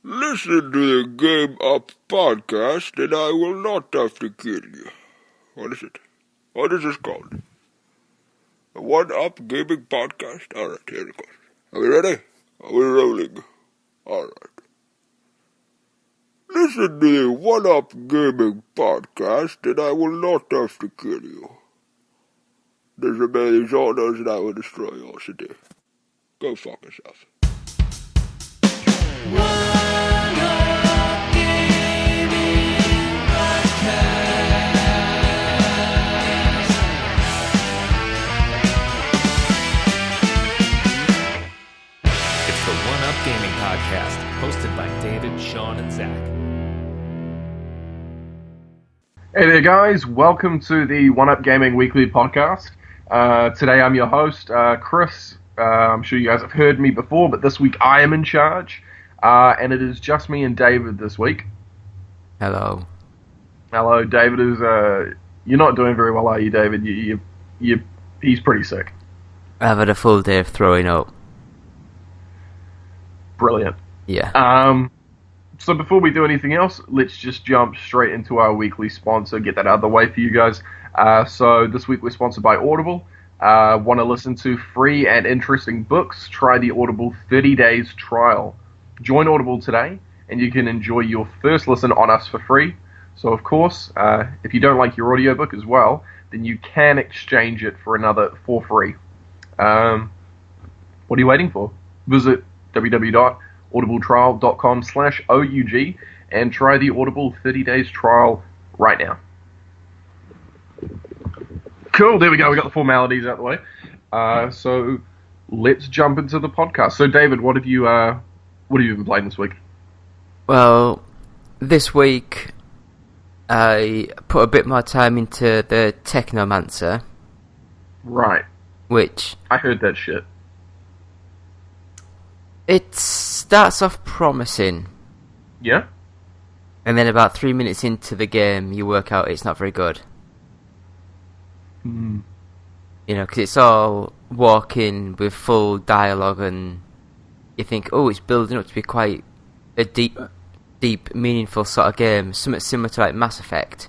Listen to the Game Up podcast and I will not have to kill you. What is it? What is this called? A One-Up Gaming Podcast? Alright, here it goes. Are we ready? Are we rolling? Alright. Listen to the One-Up Gaming Podcast and I will not have to kill you. Disobey these orders and I will destroy your city. Go fuck yourself. Gaming Podcast, hosted by David, Sean, and Zach. Hey there, guys. Welcome to the One Up Gaming Weekly Podcast. Today I'm your host, Chris. I'm sure you guys have heard me before, but this week I am in charge. And it is just me and David this week. Hello. Hello, David is, you're not doing very well, are you, David? He's pretty sick. I've had a full day of throwing up. Brilliant. Yeah. So before we do anything else, let's just jump straight into our weekly sponsor, get that out of the way for you guys. So this week we're sponsored by Audible. Want to listen to free and interesting books? Try the Audible 30 days trial. Join Audible today, and you can enjoy your first listen on us for free. So of course, if you don't like your audiobook as well, then you can exchange it for another for free. What are you waiting for? Visit www.audibletrial.com/OUG and try the Audible 30 days trial right now. Cool, there we go. We got the formalities out of the way. So let's jump into the podcast. So David, what have you been playing this week? Well, this week I put a bit more time into the Technomancer. Right. Which I heard that shit. It starts off promising. Yeah? And then about 3 minutes into the game, you work out it's not very good. Hmm. You know, because it's all walking with full dialogue, and you think, oh, it's building up to be quite a deep, meaningful sort of game. Something similar to like Mass Effect.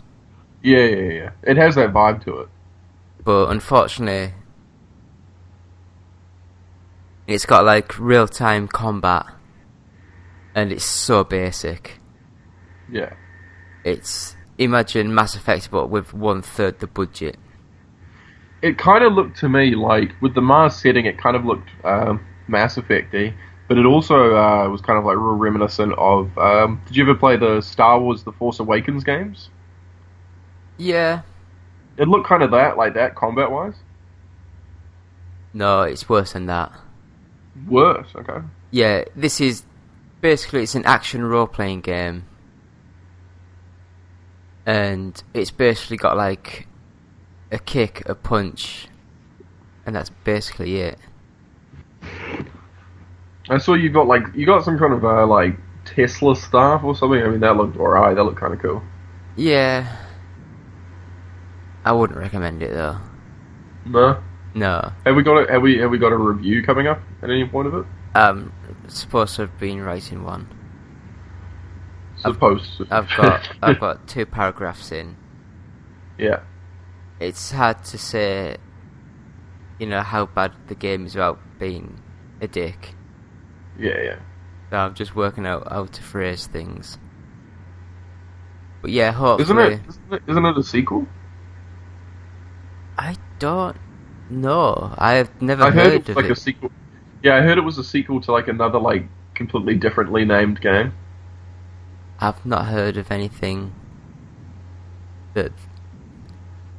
Yeah. It has that vibe to it. But unfortunately, it's got like real-time combat, and it's so basic. Yeah. It's, imagine Mass Effect but with 1/3 the budget. It kind of looked to me like, with the Mars setting, it kind of looked Mass Effect-y, but it also was kind of like real reminiscent of, did you ever play the Star Wars The Force Awakens games? Yeah. It looked kind of like that, combat-wise. No, it's worse than that. Worse, okay. Yeah, this is basically, it's an action role-playing game, and it's basically got like a kick, a punch, and that's basically it. I saw you got some kind of like Tesla stuff or something. I mean, that looked alright. That looked kind of cool. Yeah, I wouldn't recommend it though. No. No. Have we got a review coming up at any point of it? Supposed to have been writing one. I've got 2 paragraphs in. Yeah. It's hard to say, you know, how bad the game is without being a dick. Yeah. So I'm just working out how to phrase things. But yeah, hopefully... Isn't it a sequel? I don't know. I've never heard of like it. A sequel. Yeah, I heard it was a sequel to like another like completely differently named game. I've not heard of anything that...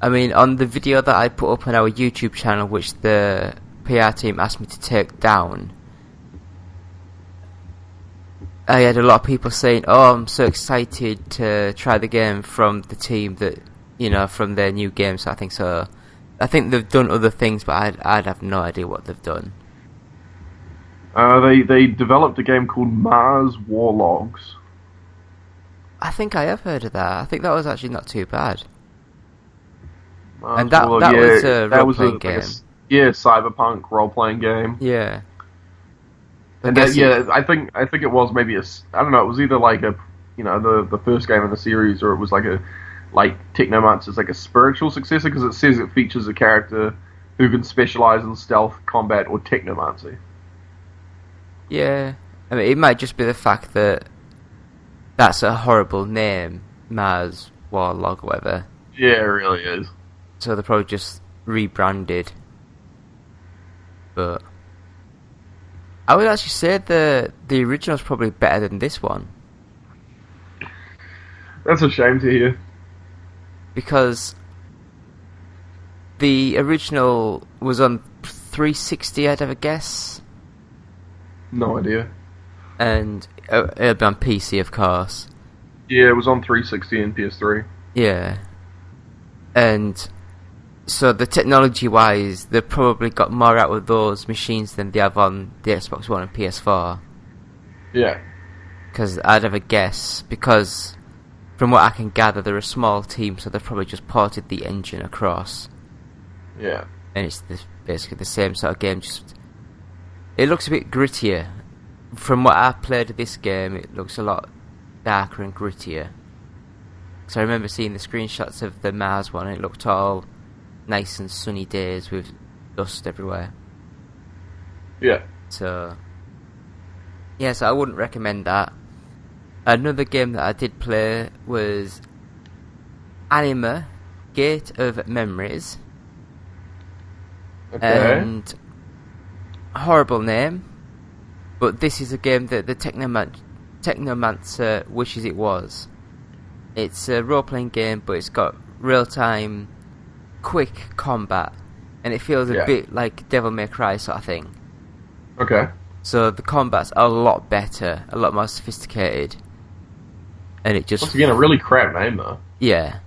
I mean, on the video that I put up on our YouTube channel, which the PR team asked me to take down, I had a lot of people saying, oh, I'm so excited to try the game from the team that, you know, from their new game, so I think they've done other things, but I'd have no idea what they've done. They developed a game called Mars War Logs. I think I have heard of that. I think that was actually not too bad. Mars And that War, was a role-playing game. Cyberpunk role-playing game. Yeah. And that, yeah, I think it was maybe I don't know, it was either like a, the first game in the series, or it was like Technomancer's like a spiritual successor, because it says it features a character who can specialize in stealth, combat, or technomancy. Yeah, I mean, it might just be the fact that that's a horrible name, Mars Warlog, or whatever. Yeah, it really is. So they probably just rebranded. But I would actually say the original's probably better than this one. That's a shame to hear. Because the original was on 360, I'd have a guess. No idea. And it'll be on PC, of course. Yeah, it was on 360 and PS3. Yeah. And so the technology-wise, they've probably got more out of those machines than they have on the Xbox One and PS4. Yeah. Because I'd have a guess, because from what I can gather, they're a small team, so they've probably just ported the engine across. Yeah. And it's basically the same sort of game, just... It looks a bit grittier. From what I've played of this game, it looks a lot darker and grittier. So I remember seeing the screenshots of the Mars one, and it looked all nice and sunny days with dust everywhere. Yeah. So... Yeah, so I wouldn't recommend that. Another game that I did play was Anima Gate of Memories. Okay. And horrible name, but this is a game that the Technomancer wishes it was. It's a role-playing game, but it's got real-time, quick combat, and it feels a bit like Devil May Cry sort of thing. Okay. So the combat's a lot better, a lot more sophisticated, and it just... Once again, a really crap name, though. Yeah,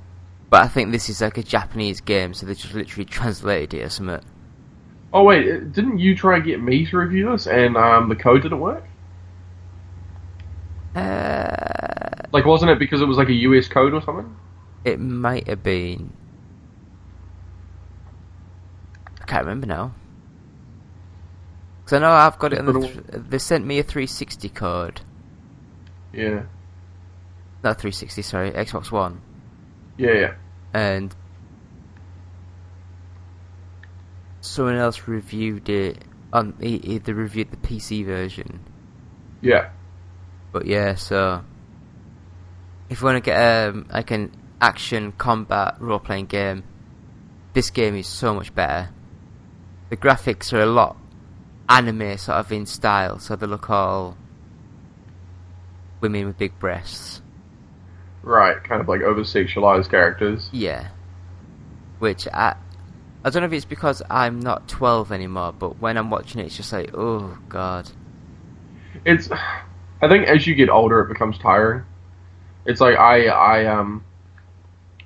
but I think this is like a Japanese game, so they just literally translated it or something. Oh wait, didn't you try and get me to review this, and the code didn't work? Like, wasn't it because it was like a US code or something? It might have been. I can't remember now. Because I know I've got it on they sent me a 360 code. Yeah. Not 360, sorry, Xbox One. Yeah. And someone else reviewed it on. They reviewed the PC version. Yeah. But yeah, so if you want to get like an action combat role playing game, this game is so much better. The graphics are a lot anime sort of in style, so they look all women with big breasts. Right, kind of like over-sexualized characters. Yeah. Which I don't know if it's because I'm not 12 anymore, but when I'm watching it, it's just like, oh god. I think as you get older, it becomes tiring. It's like I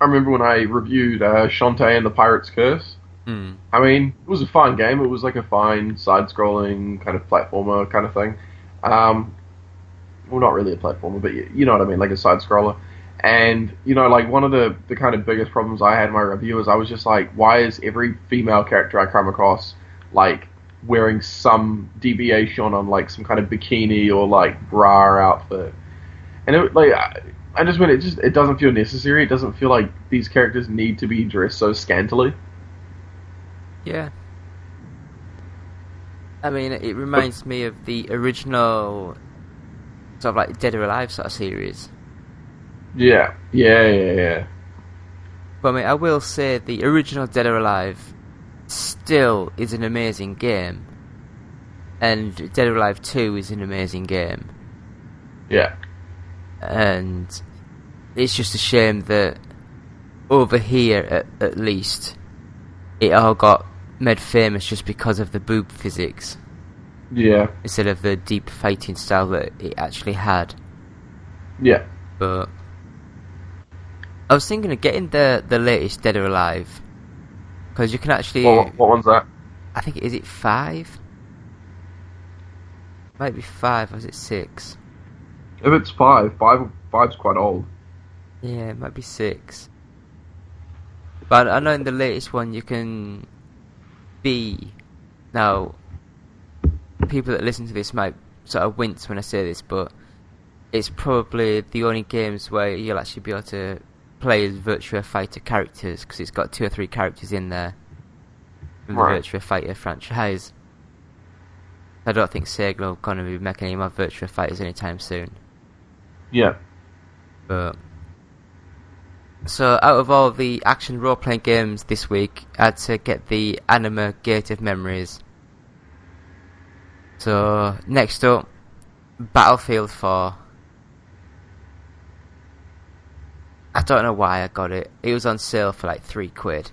remember when I reviewed Shantae and the Pirate's Curse. Mm. I mean, it was a fine game. It was like a fine side-scrolling kind of platformer kind of thing. Well, not really a platformer, but you know what I mean, like a side-scroller. And, like one of the kind of biggest problems I had in my review is I was just like, why is every female character I come across, like, wearing some deviation on, like, some kind of bikini or, like, bra outfit? And, I just went, it doesn't feel necessary. It doesn't feel like these characters need to be dressed so scantily. Yeah. I mean, it reminds me of the original sort of like Dead or Alive sort of series. Yeah. But I mean, I will say the original Dead or Alive still is an amazing game. And Dead or Alive 2 is an amazing game. Yeah. And it's just a shame that over here, at least, it all got made famous just because of the boob physics. Yeah. Instead of the deep fighting style that it actually had. Yeah. But I was thinking of getting the latest Dead or Alive, because you can actually... What one's that? I think, is it 5? Might be 5, or is it 6? If it's 5's quite old. Yeah, it might be 6. But I know in the latest one you can be... Now, people that listen to this might sort of wince when I say this, but it's probably the only games where you'll actually be able to play as Virtua Fighter characters, because it's got 2 or 3 characters in there from the Virtua Fighter franchise. I don't think Sega are going to be making any more Virtua Fighters anytime soon. Yeah. But so, out of all the action role-playing games this week, I had to get the Anima Gate of Memories. So, next up, Battlefield 4. I don't know why I got it. It was on sale for like £3.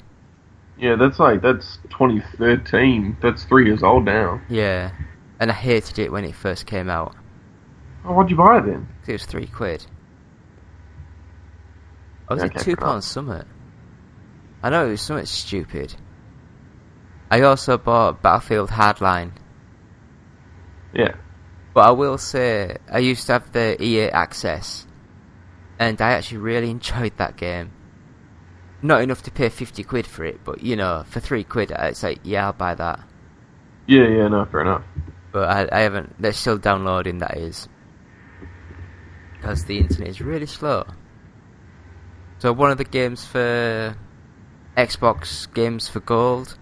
Yeah, that's 2013. That's 3 years old now. Yeah, and I hated it when it first came out. Oh, what'd you buy it then? It was £3. Or was it £2 something? I know it was something stupid. I also bought Battlefield Hardline. Yeah. But I will say, I used to have the EA Access, and I actually really enjoyed that game. Not enough to pay £50 for it, but you know, for £3, it's like, yeah, I'll buy that. Yeah, no, fair enough. But I haven't, they're still downloading, that is. Because the internet is really slow. So one of the games for Xbox Games for Gold,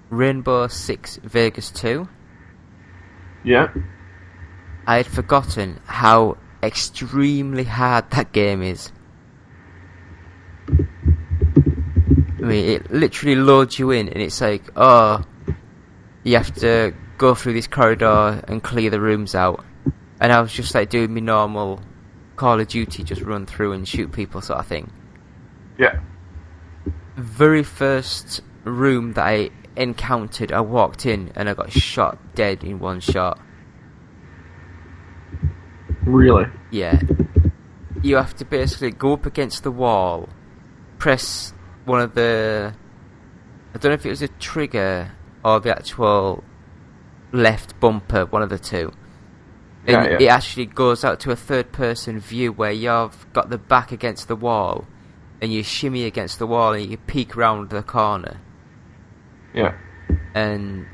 Rainbow Six Vegas 2. Yeah. I had forgotten how extremely hard that game is. I mean, it literally loads you in, and it's like, oh, you have to go through this corridor and clear the rooms out. And I was just like doing my normal Call of Duty, just run through and shoot people sort of thing. Yeah. Very first room that I encountered, I walked in and I got shot dead in one shot. Really? Yeah. You have to basically go up against the wall, press one of the... I don't know if it was a trigger or the actual left bumper, one of the two. And it actually goes out to a third-person view where you've got the back against the wall, and you shimmy against the wall and you peek round the corner. Yeah. And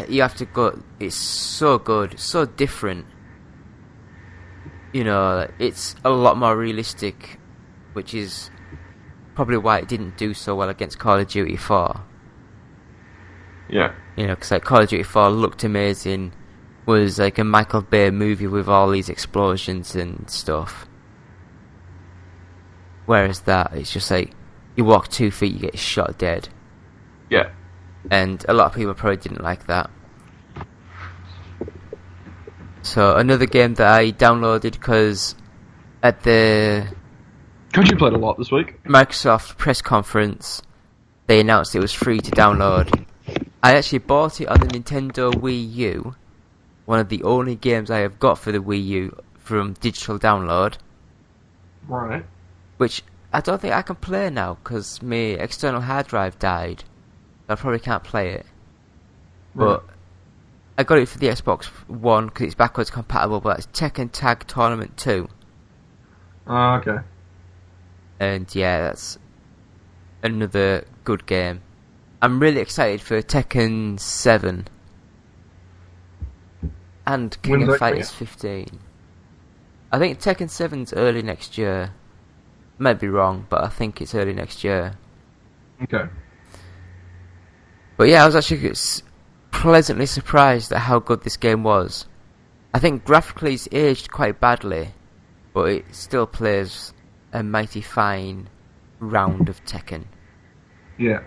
you have to go... It's so good, so different. You know, it's a lot more realistic, which is probably why it didn't do so well against Call of Duty 4. Yeah. You know, because like Call of Duty 4 looked amazing, was like a Michael Bay movie with all these explosions and stuff. Whereas that, it's just like, you walk 2 feet, you get shot dead. Yeah. And a lot of people probably didn't like that. So another game that I downloaded because at the You played a lot this week. Microsoft press conference, they announced it was free to download. I actually bought it on the Nintendo Wii U, one of the only games I have got for the Wii U from digital download. Right. Which I don't think I can play now because my external hard drive died. I probably can't play it. But I got it for the Xbox One because it's backwards compatible, but it's Tekken Tag Tournament 2. Oh, okay. And yeah, that's another good game. I'm really excited for Tekken 7. And King of Fighters 15. I think Tekken 7's early next year. Might be wrong, but I think it's early next year. Okay. But yeah, I was actually pleasantly surprised at how good this game was. I think graphically it's aged quite badly, but it still plays a mighty fine round of Tekken. Yeah.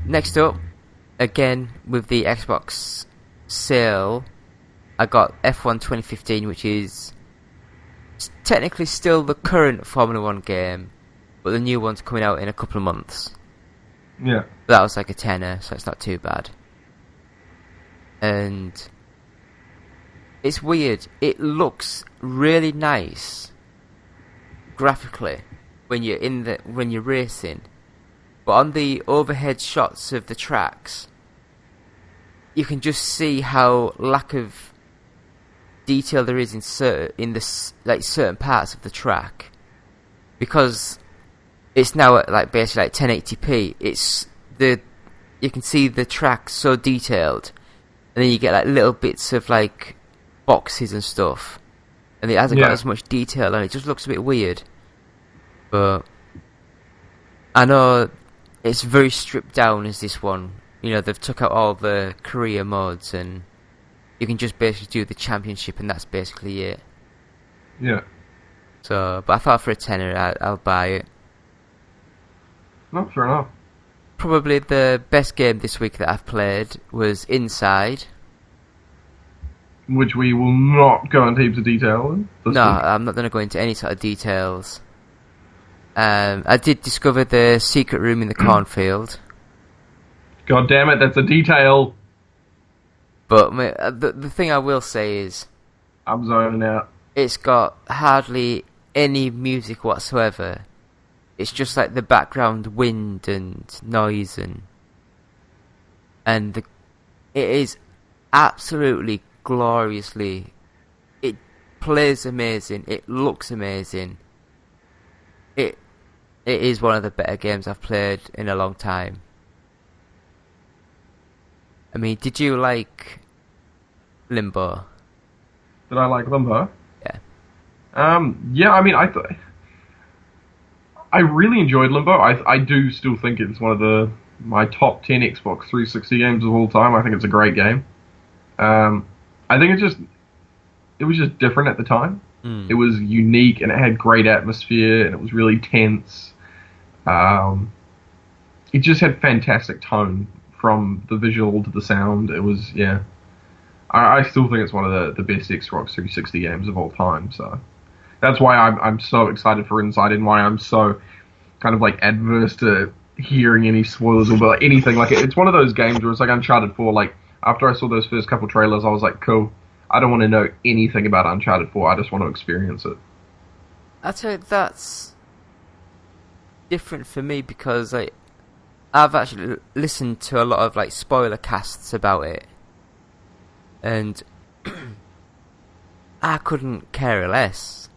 Next up, again with the Xbox sale, I got F1 2015, which is technically still the current Formula 1 game, but the new one's coming out in a couple of months. Yeah. That was like a tenner, so it's not too bad. And it's weird. It looks really nice graphically when you're racing, but on the overhead shots of the tracks, you can just see how lack of detail there is in certain parts of the track, because it's now at like basically like 1080p. You can see the track so detailed, and then you get like little bits of like boxes and stuff, and it hasn't got as much detail, and it just looks a bit weird. But I know it's very stripped down as this one. You know, they've took out all the career modes, and you can just basically do the championship, and that's basically it. Yeah. So, but I thought for a tenner, I'll buy it. No, fair enough. Probably the best game this week that I've played was Inside. Which we will not go into heaps of detail in. No, I'm not going to go into any sort of details. I did discover the secret room in the cornfield. God damn it, that's a detail. But the thing I will say is, I'm zoning out. It's got hardly any music whatsoever. It's just like the background wind and noise, and it is absolutely gloriously. It plays amazing. It looks amazing. It is one of the better games I've played in a long time. I mean, did you like Limbo? Did I like Limbo? Yeah. Yeah, I mean, I really enjoyed Limbo. I do still think it's one of my top 10 Xbox 360 games of all time. I think it's a great game. I think it was just different at the time. It was unique, and it had great atmosphere, and it was really tense. It just had fantastic tone from the visual to the sound. It was, yeah. I still think it's one of the best Xbox 360 games of all time, so that's why I'm so excited for Inside, and why I'm so kind of like adverse to hearing any spoilers or anything. Like, it's one of those games where it's like Uncharted 4. Like, after I saw those first couple trailers, I was like, cool. I don't want to know anything about Uncharted 4. I just want to experience it. I'd say that's different for me because I've actually listened to a lot of like spoiler casts about it, and I couldn't care less.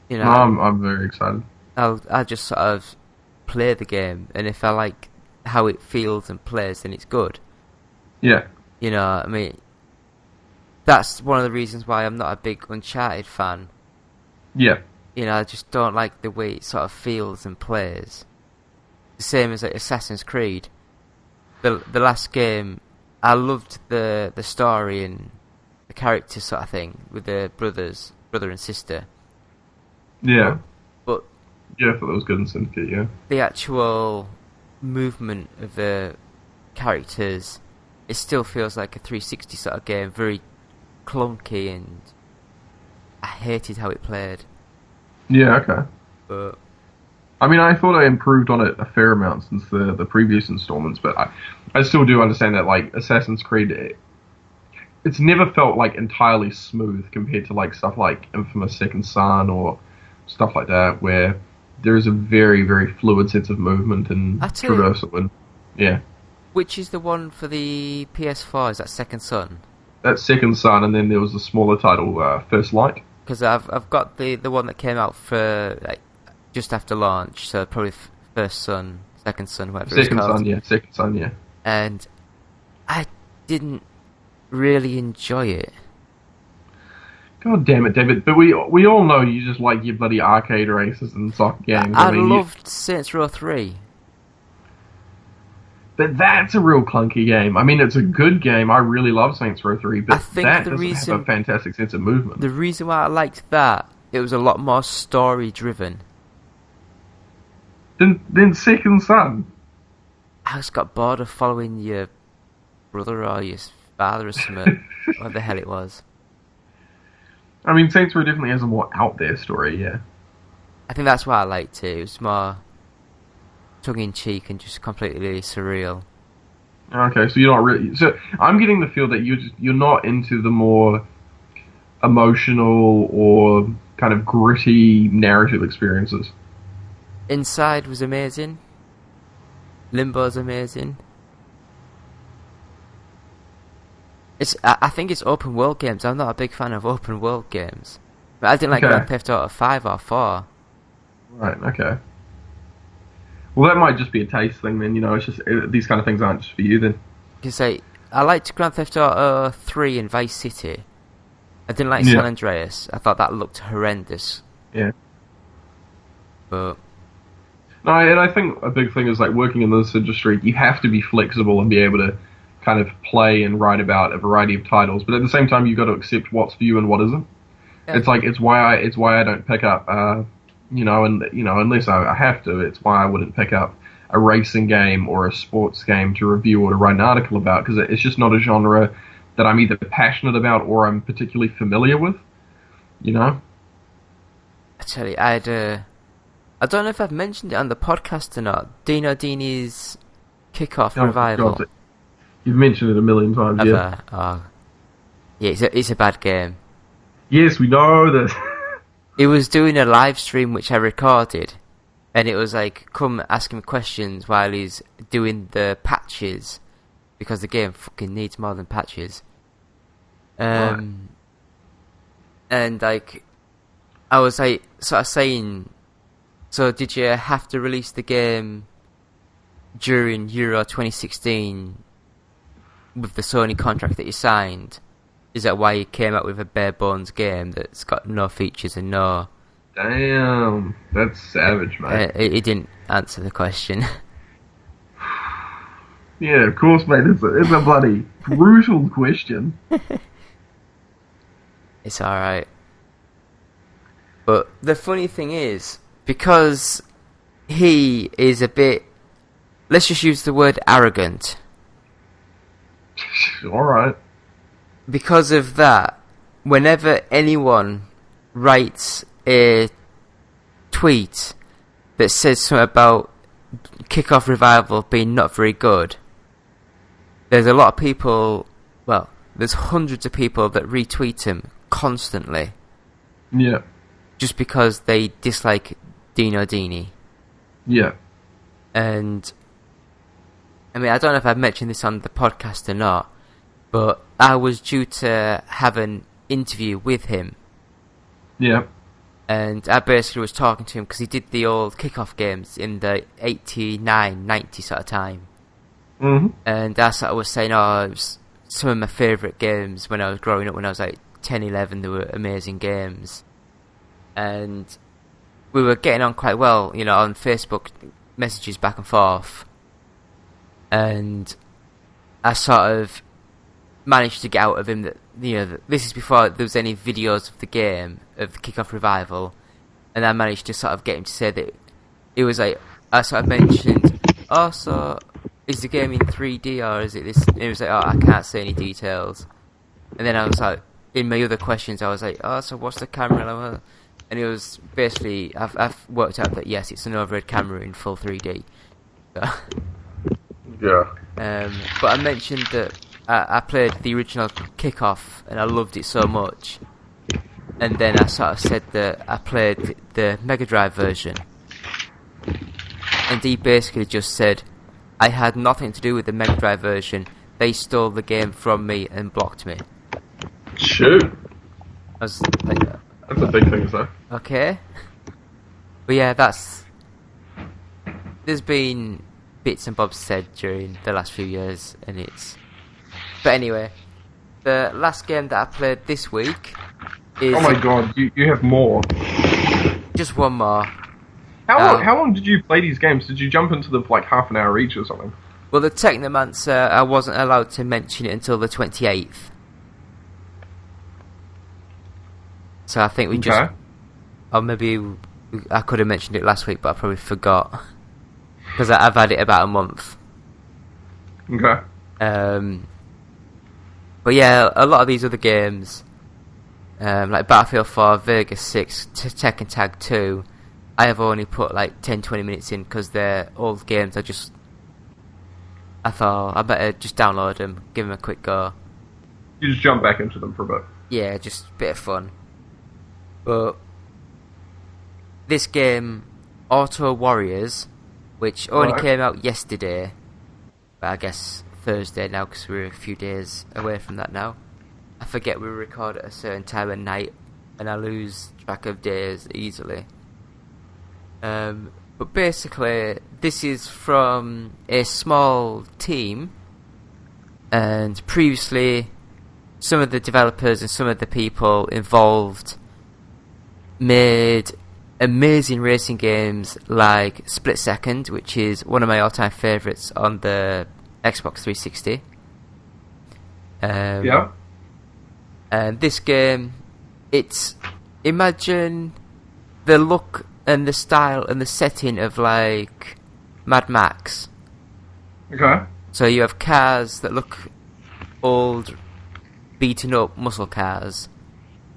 You know, I'm very excited. I'll just sort of play the game, and if I like how it feels and plays, then it's good. Yeah. You know, I mean, that's one of the reasons why I'm not a big Uncharted fan. Yeah. You know, I just don't like the way it sort of feels and plays. The same as like Assassin's Creed. The last game, I loved the story and the character sort of thing with the brother and sister. Yeah. But yeah, I thought that was good in Syndicate, yeah. The actual movement of the characters, it still feels like a 360 sort of game, very clunky, and I hated how it played. Yeah, okay. But I mean, I thought I improved on it a fair amount since the previous installments, but I still do understand that, like, Assassin's Creed, it's never felt, like, entirely smooth compared to, like, stuff like Infamous Second Son or stuff like that, where there is a very, very fluid sense of movement and traversal. And, yeah. Which is the one for the PS4? Is that Second Son? That's Second Son, and then there was the smaller title, First Light. Because I've got the one that came out for like just after launch, so probably First Son, Second Son, whatever it's called. Second Son, yeah. And I didn't really enjoy it. God damn it, David! But we all know you just like your bloody arcade races and soccer games. I loved Saints Row 3. But that's a real clunky game. I mean, it's a good game. I really love Saints Row 3, but that doesn't have a fantastic sense of movement. The reason why I liked that, it was a lot more story-driven. Then Second Son. I just got bored of following your brother or your father or something, what the hell it was. I mean, Saints Row definitely has a more out-there story, yeah. I think that's why I liked it. It was more tongue-in-cheek and just completely surreal. Okay, so you're not really... So I'm getting the feel that you're not into the more emotional or kind of gritty narrative experiences. Inside was amazing. Limbo's amazing. I think it's open world games. I'm not a big fan of open world games. But I didn't like Grand Theft Auto 5 or 4. Right, okay. Well, that might just be a taste thing then, you know, it's just, these kind of things aren't just for you then. Because I liked Grand Theft Auto 3 and Vice City. I didn't like Yeah. San Andreas. I thought that looked horrendous. Yeah. But No, and I think a big thing is like working in this industry, you have to be flexible and be able to kind of play and write about a variety of titles, but at the same time, you've got to accept what's for you and what isn't. Yeah. It's why I don't pick up, unless I have to. It's why I wouldn't pick up a racing game or a sports game to review or to write an article about, because it's just not a genre that I'm either passionate about or I'm particularly familiar with. You know? I tell you, I don't know if I've mentioned it on the podcast or not. Dino Dini's Kickoff Oh, Revival. God, you've mentioned it a million times, yeah. Yeah, it's a bad game. Yes, we know that. He was doing a live stream which I recorded, and it was like, come ask him questions while he's doing the patches, because the game fucking needs more than patches. And like, I was like, sort of saying, so did you have to release the game during Euro 2016 with the Sony contract that you signed? Is that why you came out with a bare bones game that's got no features and no... Damn, that's savage, mate. He didn't answer the question. Yeah, of course, mate. It's a bloody brutal question. It's alright. But the funny thing is, because he is a bit... Let's just use the word arrogant. Alright. Because of that, whenever anyone writes a tweet that says something about Kickoff Revival being not very good, there's a lot of people, well, there's hundreds of people that retweet him constantly. Yeah. Just because they dislike Dino Dini. Yeah. And, I mean, I don't know if I've mentioned this on the podcast or not, but I was due to have an interview with him. Yeah. And I basically was talking to him because he did the old Kickoff games in the 89, 90 sort of time. Mm-hmm. And I sort of was saying, it was some of my favourite games when I was growing up, when I was like 10, 11, they were amazing games. And we were getting on quite well, you know, on Facebook messages back and forth. And I sort of managed to get out of him that, you know, that this is before there was any videos of the game, of the Kickoff Revival, and I managed to sort of get him to say that it was like, I sort of mentioned, so is the game in 3D or is it this? And he was like, I can't say any details. And then I was like, in my other questions, I was like, so what's the camera? And it was basically, I've worked out that yes, it's an overhead camera in full 3D. Yeah. But I mentioned that I played the original Kickoff and I loved it so much, and then I sort of said that I played the Mega Drive version, and he basically just said I had nothing to do with the Mega Drive version, they stole the game from me and blocked me. Shoot. I was like, That's a big thing, though. okay. But yeah, there's been bits and bobs said during the last few years, and it's... But anyway, the last game that I played this week is... Oh my god, you have more. Just one more. How long did you play these games? Did you jump into them for like half an hour each or something? Well, the Technomancer, I wasn't allowed to mention it until the 28th. So I think we just... Or maybe I could have mentioned it last week, but I probably forgot. Because I've had it about a month. Okay. But yeah, a lot of these other games, like Battlefield 4, Vegas 6, Tekken Tag 2, I have only put like 10-20 minutes in because they're old games. I thought I better just download them, give them a quick go. You just jump back into them for a bit. Yeah, just a bit of fun. But this game, Auto Warriors, which only came out yesterday, but I guess Thursday now because we're a few days away from that now. I forget we record at a certain time at night, and I lose track of days easily. But basically, this is from a small team And previously, some of the developers and some of the people involved made amazing racing games like Split Second, which is one of my all-time favourites on the Xbox 360. Yeah. And this game, imagine the look and the style and the setting of like Mad Max. Okay. So you have cars that look old, beaten up muscle cars,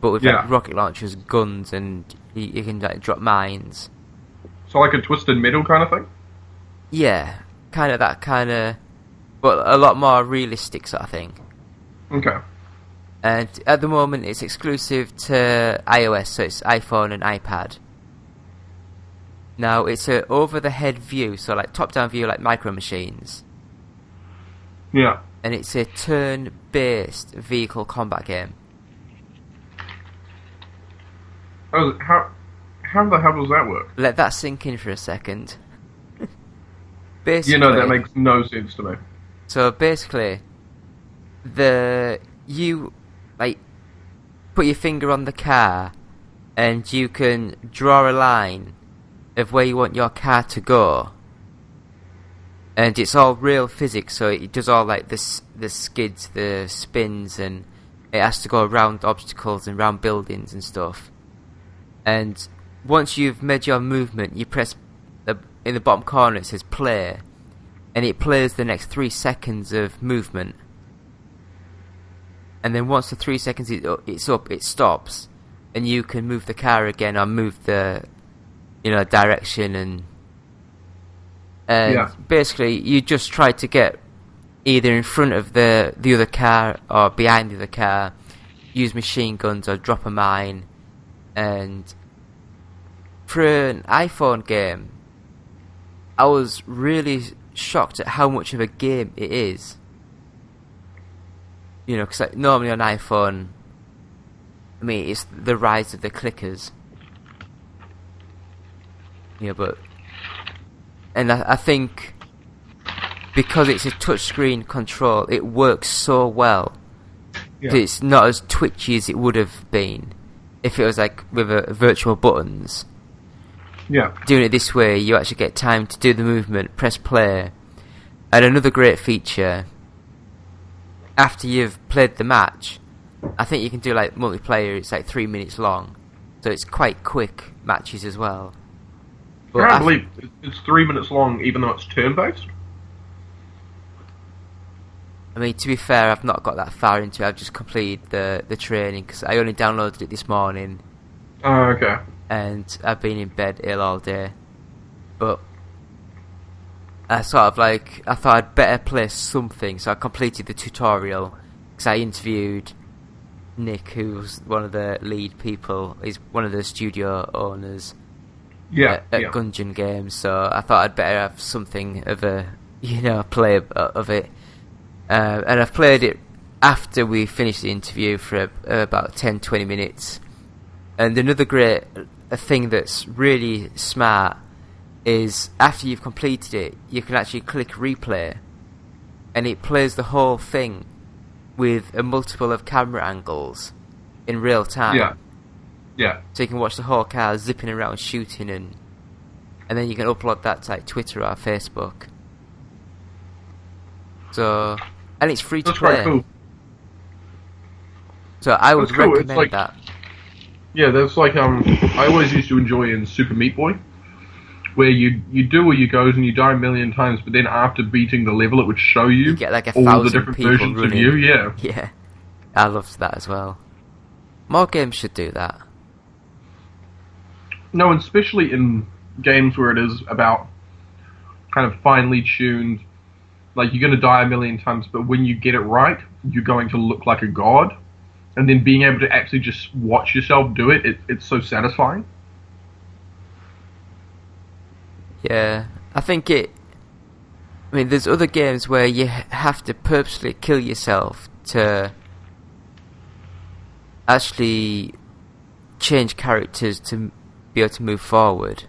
but with like rocket launchers, guns, and you can like drop mines. So like a Twisted Metal kind of thing? Yeah, kind of that kind of, but a lot more realistic sort of thing. Okay. And at the moment it's exclusive to iOS, so it's iPhone and iPad. Now it's a over-the-head view, so like top-down view like Micro Machines. Yeah. And it's a turn-based vehicle combat game. Oh, how the hell does that work? Let that sink in for a second. Basically, You know, that makes no sense to me. So basically, you like put your finger on the car, and you can draw a line of where you want your car to go, and it's all real physics. So it does all like the skids, the spins, and it has to go around obstacles and around buildings and stuff. And once you've made your movement, you press in the bottom corner it says play, and it plays the next 3 seconds of movement. And then once the 3 seconds it's up, it stops, and you can move the car again or move the direction, and basically you just try to get either in front of the other car or behind the other car, use machine guns or drop a mine. And for an iPhone game, I was really shocked at how much of a game it is. You know, because like, normally on iPhone, I mean, it's the rise of the clickers. Yeah, and I think because it's a touchscreen control, it works so well. Yeah. It's not as twitchy as it would have been if it was like with virtual buttons. Yeah. Doing it this way, you actually get time to do the movement, press play. And another great feature, after you've played the match, I think you can do like multiplayer, it's like 3 minutes long. So it's quite quick matches as well. But I can't believe it's 3 minutes long even though it's turn-based. I mean, to be fair, I've not got that far into it. I've just completed the training because I only downloaded it this morning. Oh, okay. And I've been in bed ill all day. But I thought I'd better play something, so I completed the tutorial because I interviewed Nick, who's one of the lead people. He's one of the studio owners at Gungeon Games, so I thought I'd better have something of a play of it. And I've played it after we finished the interview for about 10-20 minutes. And another great thing that's really smart is after you've completed it, you can actually click replay, and it plays the whole thing with a multiple of camera angles in real time. Yeah. Yeah. So you can watch the whole car zipping around shooting, and then you can upload that to like Twitter or Facebook. So, and it's free to play. That's quite cool. So I would That's cool. recommend that. Yeah, that's like I always used to enjoy in Super Meat Boy, where you do all your goes and you die a million times, but then after beating the level, it would show you get like all the different versions running. of you. Yeah. Yeah, I loved that as well. More games should do that. No, and especially in games where it is about kind of finely tuned, like you're going to die a million times, but when you get it right, you're going to look like a god. And then being able to actually just watch yourself do it's so satisfying. Yeah, I think there's other games where you have to purposely kill yourself to actually change characters to be able to move forward.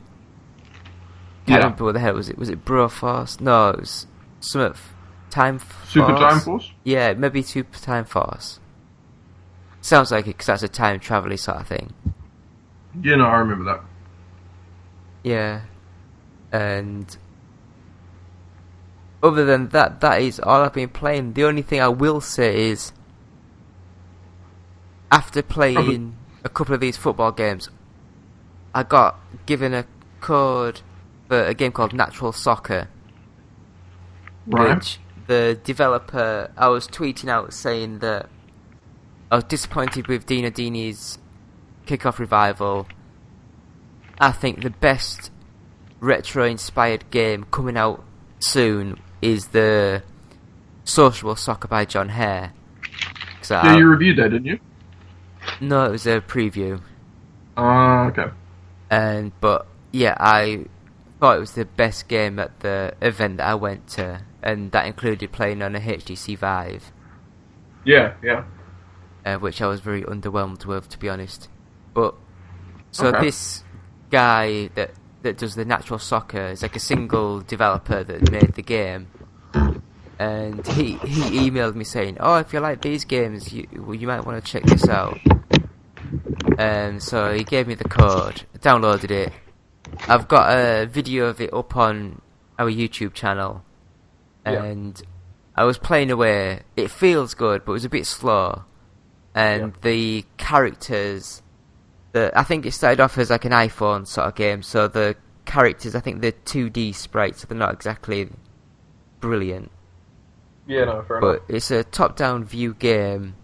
I can't remember what the hell was it. Was it Broforce? No, it was some of Time Force? Super Time Force? Yeah, maybe Super Time Force. Sounds like it, because that's a time travel sort of thing. Yeah, no, I remember that. Yeah. And other than that, that is all I've been playing. The only thing I will say is, after playing a couple of these football games, I got given a code for a game called Natural Soccer. Right. Which the developer, I was tweeting out saying that I was disappointed with Dino Dini's Kickoff Revival. I think the best retro-inspired game coming out soon is the Sociable Soccer by John Hare. Yeah, you reviewed that, didn't you? No, it was a preview. Okay. But yeah, I thought it was the best game at the event that I went to, and that included playing on a HTC Vive. Yeah. Which I was very underwhelmed with, to be honest. But so Okay. this guy that does the Natural Soccer is like a single developer that made the game, and he emailed me saying, "Oh, if you like these games, you might want to check this out." And so he gave me the code, I downloaded it. I've got a video of it up on our YouTube channel, and I was playing away. It feels good, but it was a bit slow. And the characters, I think it started off as like an iPhone sort of game, so the characters, I think they're 2D sprites, so they're not exactly brilliant. Yeah, no, fair enough. But it's a top-down view game,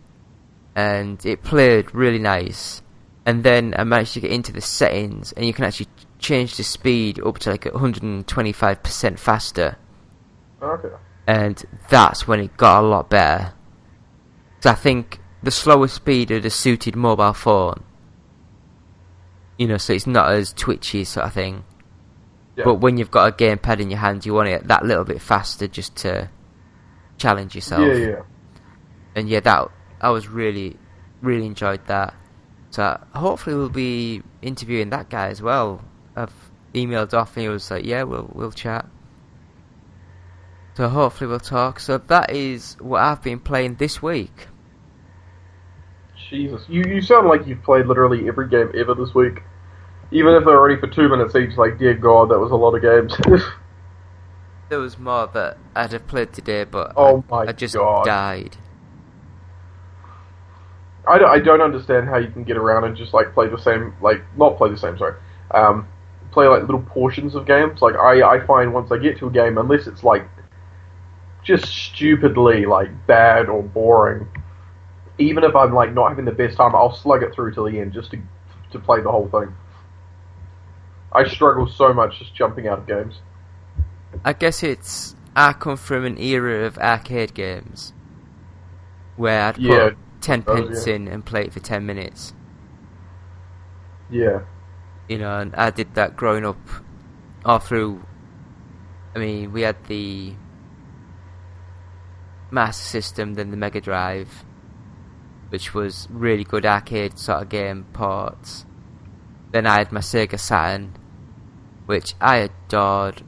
and it played really nice. And then I managed to get into the settings, and you can actually change the speed up to like 125% faster. Okay. And that's when it got a lot better. So I think the slower speed would have suited mobile phone. You know, so it's not as twitchy sort of thing. Yeah. But when you've got a gamepad in your hand, you want it that little bit faster just to challenge yourself. Yeah. And yeah, that I was really enjoyed that. So hopefully we'll be interviewing that guy as well. I've emailed off and he was like, yeah, we'll chat. So hopefully we'll talk. So that is what I've been playing this week. Jesus. You sound like you've played literally every game ever this week. Even if they're only for 2 minutes each, like, dear God, that was a lot of games. There was more that I'd have played today, but I just God. died. I don't understand how you can get around and just, like, play the same, like, not play the same, sorry. Play, like, little portions of games. Like, I find once I get to a game, unless it's, like, just stupidly, like, bad or boring, even if I'm, like, not having the best time, I'll slug it through till the end just to play the whole thing. I struggle so much just jumping out of games. I guess I come from an era of arcade games where I'd put 10 pence in and play it for 10 minutes. Yeah. You know, and I did that growing up all through. I mean, we had the Master System, then the Mega Drive, which was really good arcade sort of game ports. Then I had my Sega Saturn, which I adored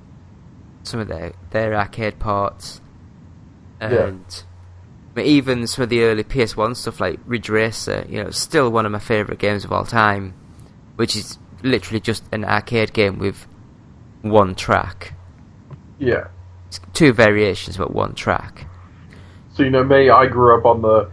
some of their arcade ports. And I mean, even some of the early PS1 stuff like Ridge Racer, you know, still one of my favourite games of all time, which is literally just an arcade game with one track. Yeah. It's two variations but one track. So, you know, me, I grew up on the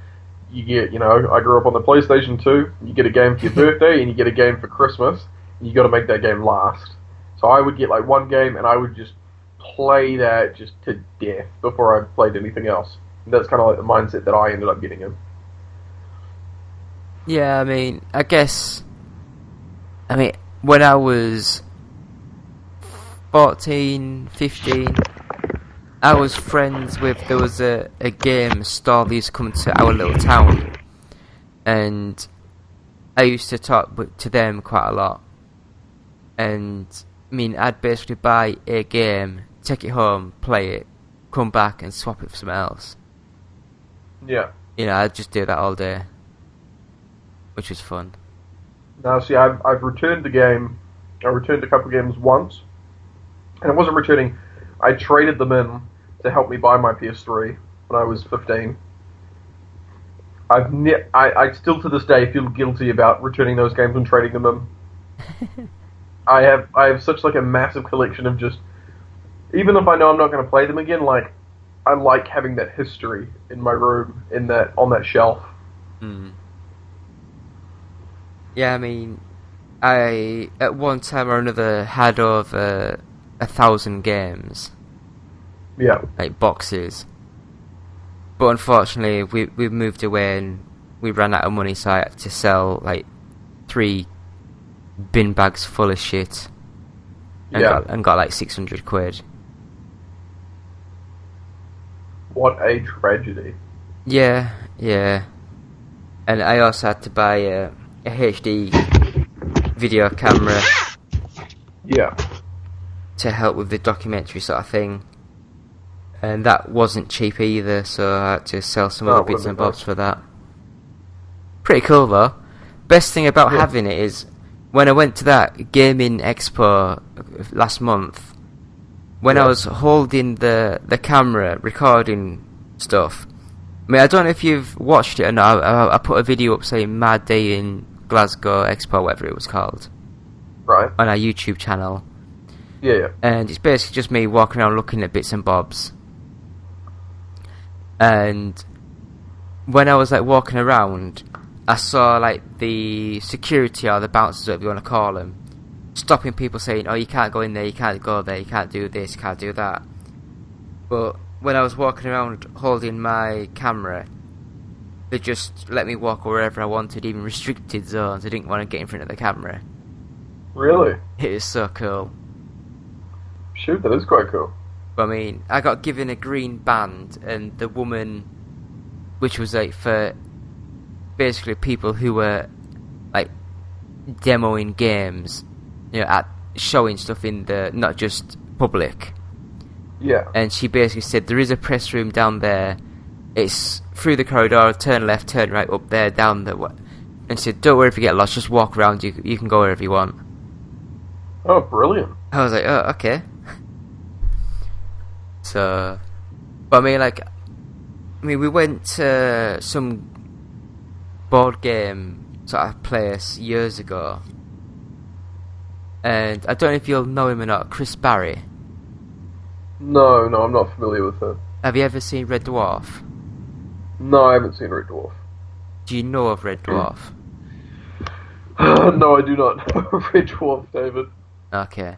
PlayStation 2, you get a game for your birthday, and you get a game for Christmas, and you got to make that game last. So I would get, like, one game, and I would just play that just to death before I played anything else. And that's kind of like the mindset that I ended up getting in. Yeah, I mean, when I was 14, 15, I was friends with, there was a game store that used to come to our little town, and I used to talk to them quite a lot. And I mean, I'd basically buy a game, take it home, play it, come back and swap it for something else. Yeah. You know, I'd just do that all day, which was fun. Now, see, I've returned the game. I returned a couple games once, and it wasn't returning. I traded them in to help me buy my PS3 when I was 15. I still to this day feel guilty about returning those games and trading them in. I have such like a massive collection of just, even if I know I'm not going to play them again, like I like having that history in my room on that shelf. Yeah, I mean, I at one time or another had over 1,000 games. Yeah. Like boxes. But unfortunately, we moved away and we ran out of money, so I had to sell like 3 bin bags full of shit. And got like 600 quid. What a tragedy. Yeah. And I also had to buy a HD video camera. Yeah. To help with the documentary sort of thing. And that wasn't cheap either, so I had to sell some other bits and bobs for that. Pretty cool though. Best thing about having it is, when I went to that gaming expo last month, when I was holding the camera, recording stuff, I mean, I don't know if you've watched it or not, I put a video up saying Mad Day in Glasgow Expo, whatever it was called. Right. On our YouTube channel. Yeah. And it's basically just me walking around looking at bits and bobs. And when I was like walking around, I saw like the security or the bouncers, whatever you want to call them, stopping people saying, "Oh, you can't go in there, you can't go there, you can't do this, you can't do that." But when I was walking around holding my camera, they just let me walk wherever I wanted, even restricted zones. I didn't want to get in front of the camera. Really? It was so cool. Shoot, that is quite cool. I mean, I got given a green band, and the woman, which was like for basically people who were like demoing games, you know, at showing stuff in the not just public. Yeah. And she basically said there is a press room down there. It's through the corridor, turn left, turn right, up there, down there. And she said, "Don't worry if you get lost, just walk around. You can go wherever you want." Oh, brilliant. I was like, "Oh, okay." So, but I mean, we went to some board game sort of place years ago, and I don't know if you'll know him or not, Chris Barry. No, I'm not familiar with him. Have you ever seen Red Dwarf? No, I haven't seen Red Dwarf. Do you know of Red Dwarf? No, I do not know Red Dwarf, David. Okay.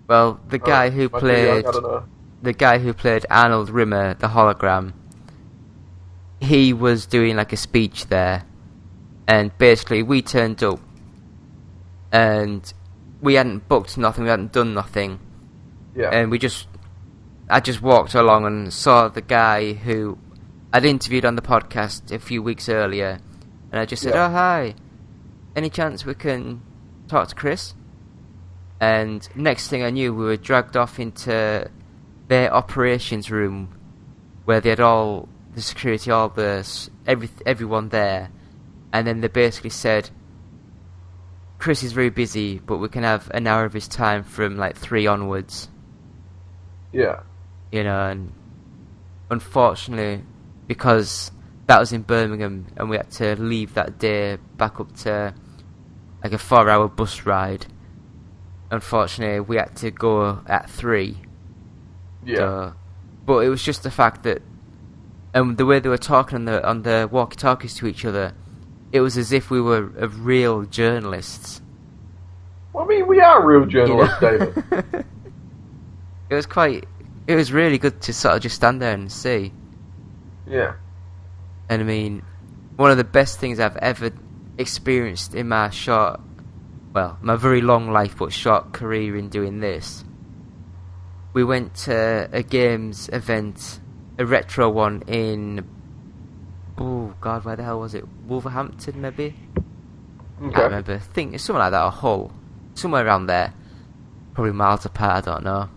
Well, the guy who played... I don't know. The guy who played Arnold Rimmer, the hologram, he was doing like a speech there, and basically we turned up, and we hadn't booked nothing, we hadn't done nothing, and I just walked along and saw the guy who I'd interviewed on the podcast a few weeks earlier, and I just said, "Oh, hi, any chance we can talk to Chris?" And next thing I knew, we were dragged off into their operations room, where they had all the security, all everyone there, and then they basically said, "Chris is very busy, but we can have an hour of his time from like 3 onwards." Yeah. You know, and unfortunately, because that was in Birmingham, and we had to leave that day back up to like a 4-hour bus ride. Unfortunately, we had to go at 3. Yeah. But it was just the fact that, and the way they were talking on the walkie-talkies to each other, it was as if we were real journalists. Well, I mean, we are real journalists, You know? David. It was really good to sort of just stand there and see. Yeah. And I mean, one of the best things I've ever experienced in my my very long life but short career in doing this. We went to a games event, a retro one in, oh god, where the hell was it? Wolverhampton, maybe? Okay. I can't remember. I think it's something like that, or Hull. Somewhere around there. Probably miles apart, I don't know.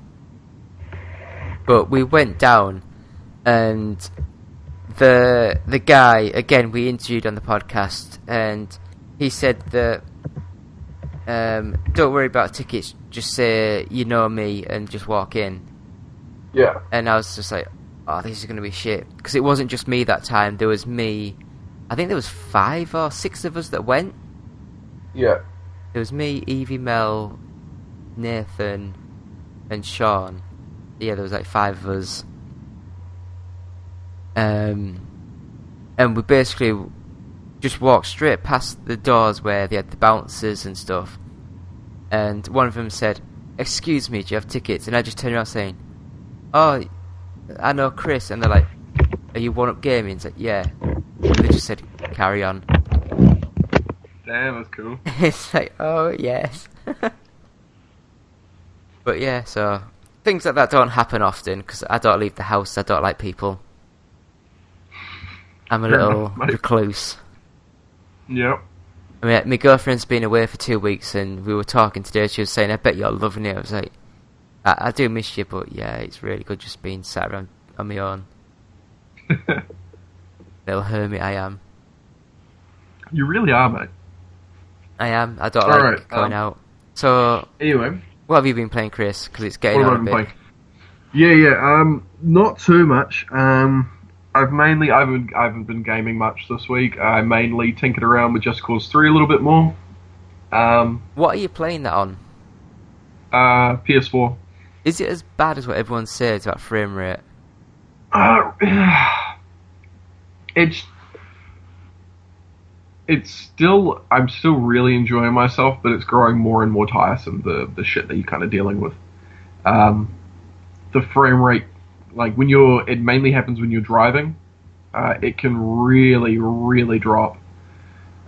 But we went down, and the guy, again, we interviewed on the podcast, and he said that, don't worry about tickets, just say you know me and just walk in. Yeah. And I was just like, oh, this is going to be shit. Because it wasn't just me that time. There was me. I think there was 5 or 6 of us that went. Yeah. There was me, Evie, Mel, Nathan, and Sean. Yeah, there was like 5 of us. And we basically just walked straight past the doors where they had the bouncers and stuff. And one of them said, "Excuse me, do you have tickets?" And I just turned around saying, "Oh, I know Chris." And they're like, "Are you One Up Gaming?" It's like, "Yeah." And they just said, "Carry on." Damn, that's cool. It's like, oh, yes. But yeah, so things like that don't happen often because I don't leave the house. I don't like people. I'm a little recluse. Yep. I mean, my girlfriend's been away for 2 weeks, and we were talking today. She was saying, "I bet you're loving it." I was like, I do miss you, but yeah, it's really good just being sat around on my own. Little hermit I am. You really are, mate. I am. I don't like going out. So, anyway, what have you been playing, Chris? Because it's getting on a bit. Yeah. Not too much. I haven't been gaming much this week. I mainly tinkered around with Just Cause 3 a little bit more. What are you playing that on? PS4. Is it as bad as what everyone says about frame rate? It's still, I'm still really enjoying myself, but it's growing more and more tiresome, the shit that you're kind of dealing with. The frame rate, like it mainly happens when you're driving. It can really, really drop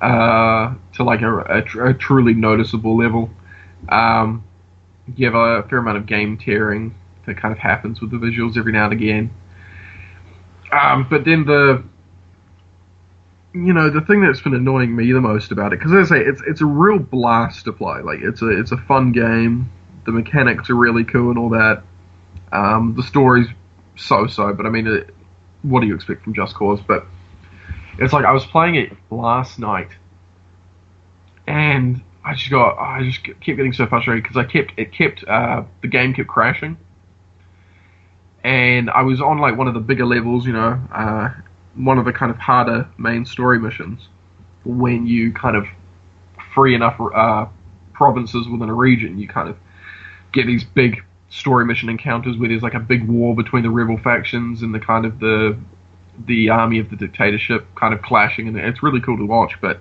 to like a truly noticeable level. You have a fair amount of game tearing that kind of happens with the visuals every now and again. But then the thing that's been annoying me the most about it, because as I say, it's a real blast to play. Like it's a fun game. The mechanics are really cool and all that. The story's so-so, but I mean, what do you expect from Just Cause? But it's like I was playing it last night, and I just kept getting so frustrated because the game kept crashing, and I was on like one of the bigger levels, one of the kind of harder main story missions, when you kind of free enough provinces within a region, you kind of get these big story mission encounters where there's like a big war between the rebel factions and the kind of the army of the dictatorship kind of clashing, and it's really cool to watch. But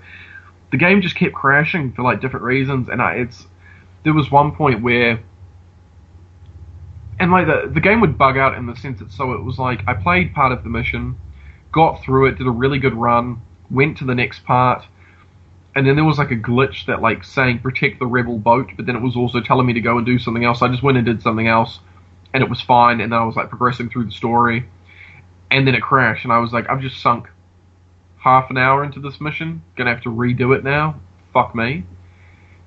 the game just kept crashing for like different reasons, and there was one point where, and like the game would bug out in the sense that, so it was like I played part of the mission, got through it, did a really good run, went to the next part, and then there was like a glitch that like saying protect the rebel boat, but then it was also telling me to go and do something else. I just went and did something else, and it was fine, and then I was like progressing through the story, and then it crashed, and I was like, I've just sunk half an hour into this mission, gonna have to redo it now. Fuck me.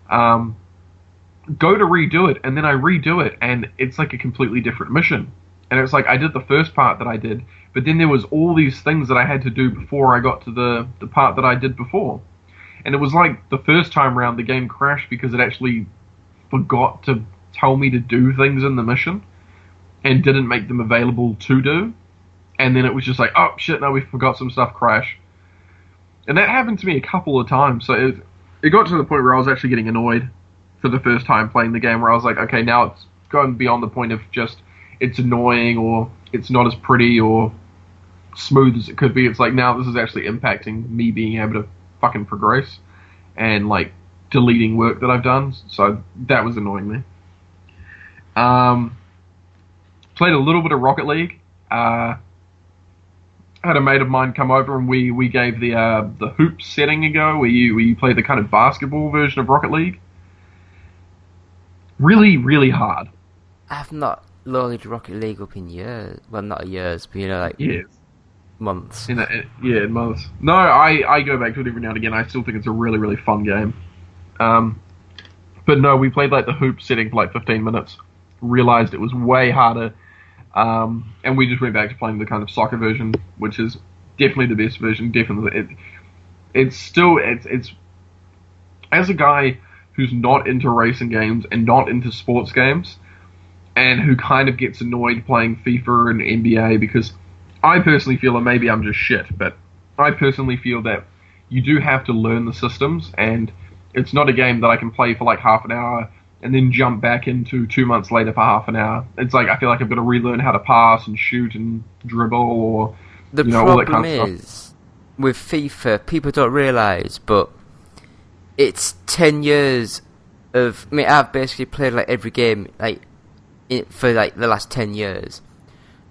Go to redo it, and then I redo it, and it's like a completely different mission. And it's like I did the first part that I did, but then there was all these things that I had to do before I got to the part that I did before. And it was like the first time around the game crashed because it actually forgot to tell me to do things in the mission and didn't make them available to do. And then it was just like, oh shit, no, we forgot some stuff, crash. And that happened to me a couple of times. So it got to the point where I was actually getting annoyed for the first time playing the game, where I was like, okay, now it's going beyond the point of just it's annoying or it's not as pretty or smooth as it could be. It's like now this is actually impacting me being able to fucking progress and like deleting work that I've done. So that was annoying me. Played a little bit of Rocket League. Had a mate of mine come over and we gave the hoops setting a go, where you play the kind of basketball version of Rocket League. Really, really hard. I've not loaded Rocket League up in years. Well, not years, but like years. Months. In months. No, I go back to it every now and again. I still think it's a really, really fun game. But no, we played like the hoop setting for like 15 minutes. Realized it was way harder. And we just went back to playing the kind of soccer version, which is definitely the best version. Definitely, it's as a guy who's not into racing games and not into sports games, and who kind of gets annoyed playing FIFA and NBA because I personally feel, and maybe I'm just shit, but I personally feel that you do have to learn the systems, and it's not a game that I can play for like half an hour and then jump back into 2 months later for half an hour. It's like I feel like I've got to relearn how to pass and shoot and dribble or The all that kind problem of stuff. is, with FIFA, people don't realise, but it's 10 years of... I mean, I've basically played like every game for like the last 10 years.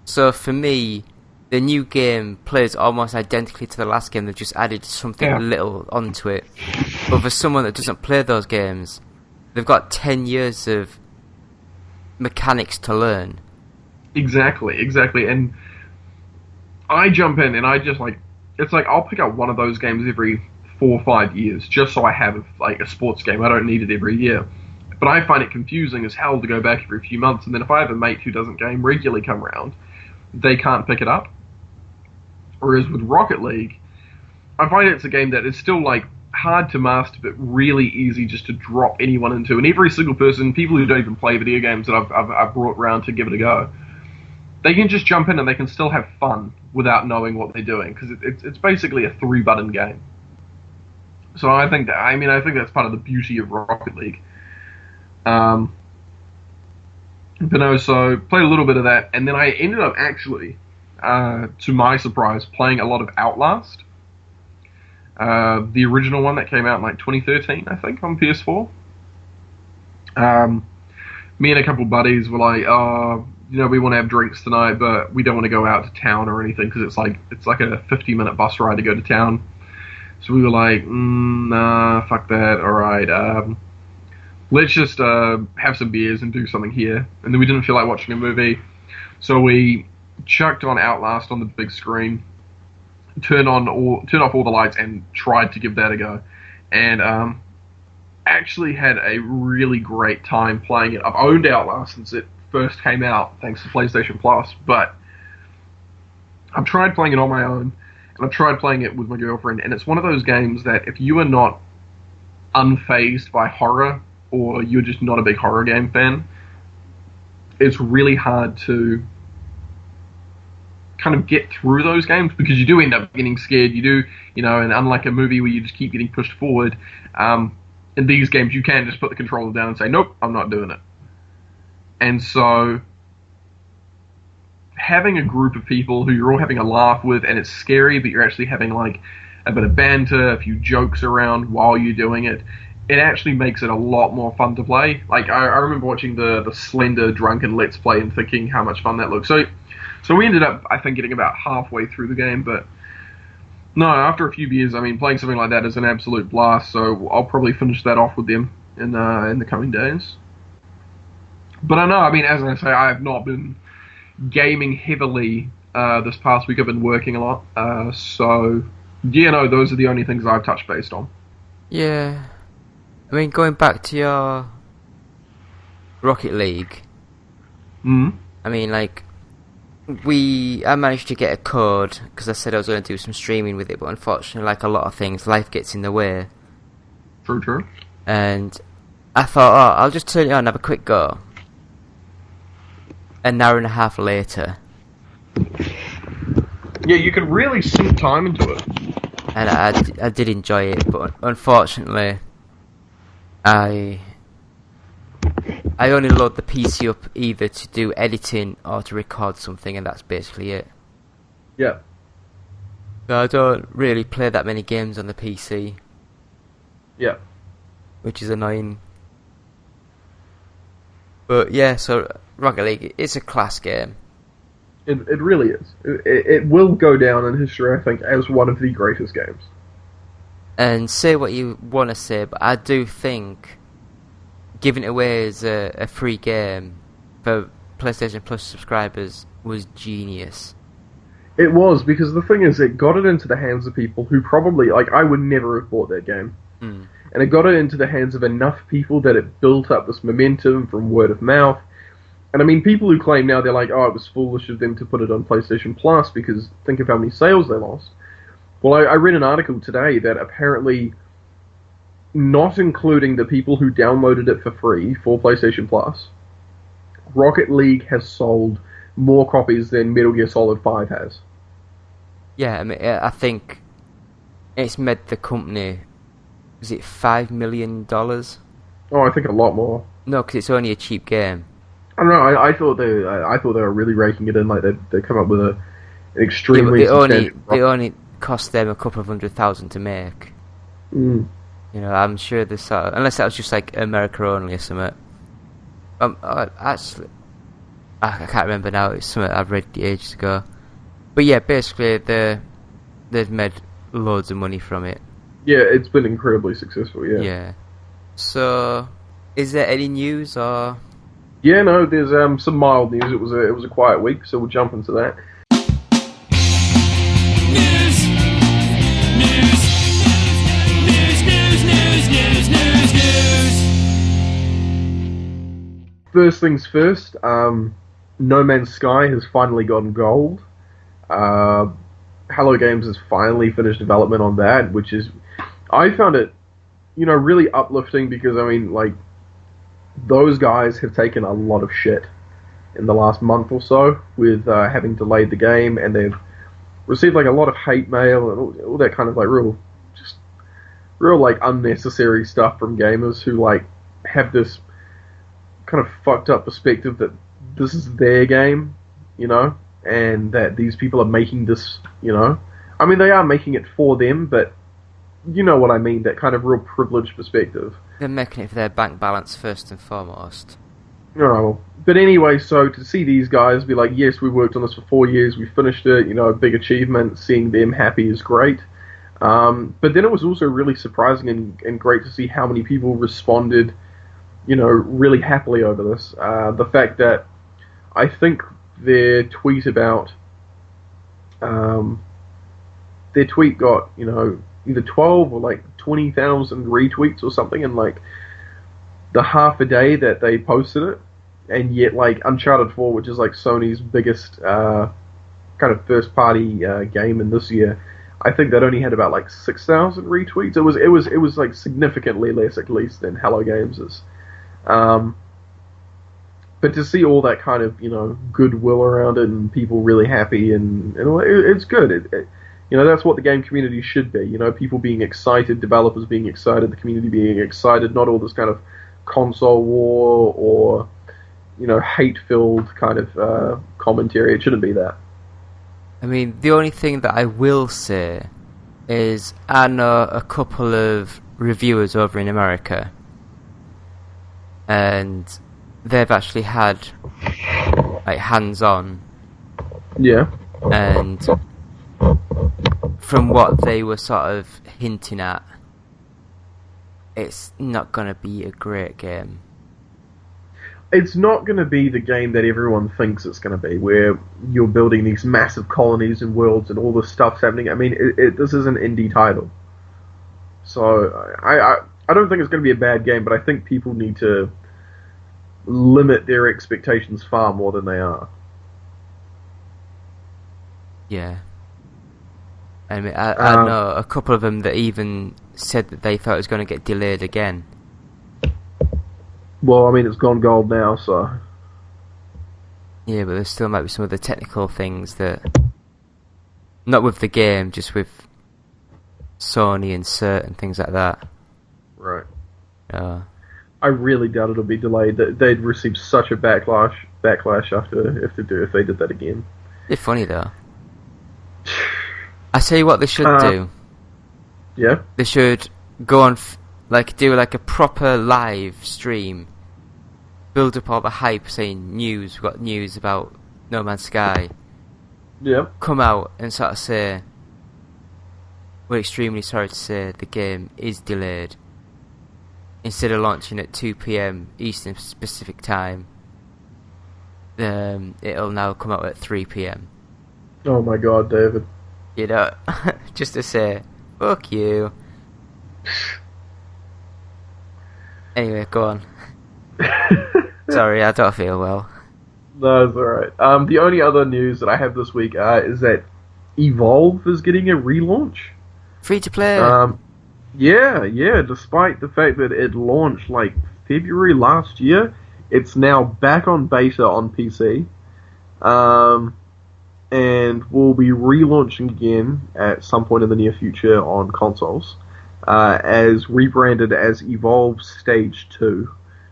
So for me, the new game plays almost identically to the last game. They've just added something little onto it. But for someone that doesn't play those games, they've got 10 years of mechanics to learn. Exactly. And I jump in and I just like... It's like I'll pick up one of those games every 4 or 5 years just so I have like a sports game. I don't need it every year. But I find it confusing as hell to go back every few months, and then if I have a mate who doesn't game regularly come around, they can't pick it up. Whereas with Rocket League, I find it's a game that is still like hard to master, but really easy just to drop anyone into. And every single person, people who don't even play video games that I've brought around to give it a go, they can just jump in and they can still have fun without knowing what they're doing, because it's basically a 3-button game. So I think that's part of the beauty of Rocket League. But no, so played a little bit of that, and then I ended up actually, to my surprise, playing a lot of Outlast. The original one that came out in like 2013, I think, on PS4. Me and a couple buddies were like, we want to have drinks tonight, but we don't want to go out to town or anything, because it's like a 50-minute bus ride to go to town. So we were like, nah, fuck that, alright, let's just have some beers and do something here. And then we didn't feel like watching a movie, so we chucked on Outlast on the big screen, turned off all the lights, and tried to give that a go. And actually had a really great time playing it. I've owned Outlast since it first came out, thanks to PlayStation Plus, but I've tried playing it on my own, and I've tried playing it with my girlfriend, and it's one of those games that if you are not unfazed by horror, or you're just not a big horror game fan, it's really hard to kind of get through those games, because you do end up getting scared, and unlike a movie where you just keep getting pushed forward, in these games you can just put the controller down and say, nope, I'm not doing it. And so having a group of people who you're all having a laugh with, and it's scary, but you're actually having like a bit of banter, a few jokes around while you're doing it, it actually makes it a lot more fun to play. Like, I remember watching the Slender Drunken Let's Play and thinking how much fun that looked. So we ended up, I think, getting about halfway through the game, but no, after a few beers, playing something like that is an absolute blast, so I'll probably finish that off with them in the coming days. But I know, as I say, I have not been gaming heavily this past week. I've been working a lot, so those are the only things I've touched based on. Yeah. Going back to your Rocket League, I managed to get a code, because I said I was going to do some streaming with it, but unfortunately, like a lot of things, life gets in the way. True. And I thought, I'll just turn it on and have a quick go. An hour and a half later. Yeah, you can really sink time into it. And I did enjoy it, but unfortunately, I only load the PC up either to do editing or to record something, and that's basically it. Yeah. So I don't really play that many games on the PC. Yeah. Which is annoying. But yeah, so Rocket League, it's a class game. It really is. It will go down in history, I think, as one of the greatest games. And say what you want to say, but I do think giving it away as a free game for PlayStation Plus subscribers was genius. It was, because the thing is, it got it into the hands of people who probably, I would never have bought that game. And it got it into the hands of enough people that it built up this momentum from word of mouth. And people who claim now, they're like, oh, it was foolish of them to put it on PlayStation Plus, because think of how many sales they lost. Well, I read an article today that apparently, not including the people who downloaded it for free for PlayStation Plus, Rocket League has sold more copies than Metal Gear Solid 5 has. Yeah, I mean, I think it's made the company. Is it $5 million? Oh, I think a lot more. No, because it's only a cheap game. I don't know. I thought they were really raking it in. Like they come up with an extremely substantial. They only cost them a couple of $100,000 to make. Mm. You know, I'm sure this unless that was just like America only or something. Actually, I can't remember now. It's something I've read ages ago. But yeah, basically they've made loads of money from it. Yeah, it's been incredibly successful. Yeah. Yeah. So, is there any news or? Yeah, no. There's some mild news. It was a quiet week, so we'll jump into that. First things first, No Man's Sky has finally gotten gold. Hello Games has finally finished development on that, which is, I found it, really uplifting because, I mean, like, those guys have taken a lot of shit in the last month or so with having delayed the game, and they've received, like, a lot of hate mail and all that kind of, like, real, like, unnecessary stuff from gamers who, like, have this kind of fucked up perspective that this is their game, and that these people are making this, I mean, they are making it for them, but you know what I mean, that kind of real privileged perspective. They're making it for their bank balance first and foremost. Oh, but anyway, so to see these guys be like, yes, we worked on this for 4 years, we finished it, a big achievement, seeing them happy is great. But then it was also really surprising and great to see how many people responded really happily over this. The fact that I think their tweet got, either 12 or like 20,000 retweets or something in like the half a day that they posted it. And yet, like, Uncharted 4, which is like Sony's biggest kind of first party game in this year, I think that only had about like 6,000 retweets. It was like significantly less, at least, than Hello Games'. But to see all that kind of, goodwill around it and people really happy and it's good. That's what the game community should be. People being excited, developers being excited, the community being excited, not all this kind of console war or, hate-filled kind of commentary. It shouldn't be that. I mean, the only thing that I will say is I know a couple of reviewers over in America, and they've actually had like hands-on. Yeah. And from what they were sort of hinting at, it's not going to be a great game. It's not going to be the game that everyone thinks it's going to be, where you're building these massive colonies and worlds and all this stuff's happening. I mean, this is an indie title. So I don't think it's going to be a bad game, but I think people need to limit their expectations far more than they are. Yeah. I mean, I know a couple of them that even said that they thought it was going to get delayed again. Well, I mean, it's gone gold now, so... Yeah, but there still might be some of the technical things that... Not with the game, just with Sony and cert and things like that. Right. I really doubt it'll be delayed. They'd receive such a backlash after if they did that again. They're funny though. I tell you what they should do. Yeah. They should go on, do a proper live stream. Build up all the hype, saying news. We've got news about No Man's Sky. Yeah. Come out and sort of say, we're extremely sorry to say the game is delayed. Instead of launching at 2 PM Eastern Pacific Time, it'll now come out at 3 PM. Oh my god, David. Just to say, fuck you. Anyway, go on. Sorry, I don't feel well. No, it's alright. The only other news that I have this week is that Evolve is getting a relaunch. Free to play. Yeah, despite the fact that it launched February last year, it's now back on beta on PC. and will be relaunching again at some point in the near future on consoles, as rebranded as Evolve Stage 2,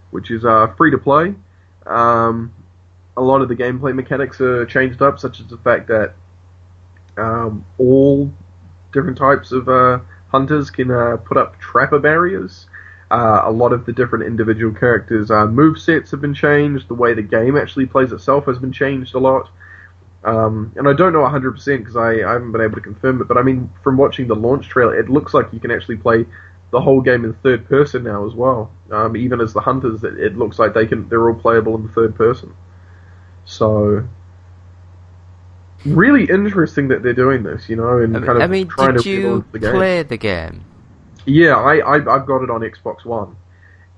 which is free to play. A lot of the gameplay mechanics are changed up, such as the fact that all different types of hunters can put up trapper barriers. A lot of the different individual characters' movesets have been changed. The way the game actually plays itself has been changed a lot. And I don't know 100% because I haven't been able to confirm it, but I mean, from watching the launch trailer, it looks like you can actually play the whole game in third person now as well. Even as the hunters, it looks like they're all playable in the third person. So, really interesting that they're doing this, and kind of trying did to you the game. play the game? Yeah, I've got it on Xbox One,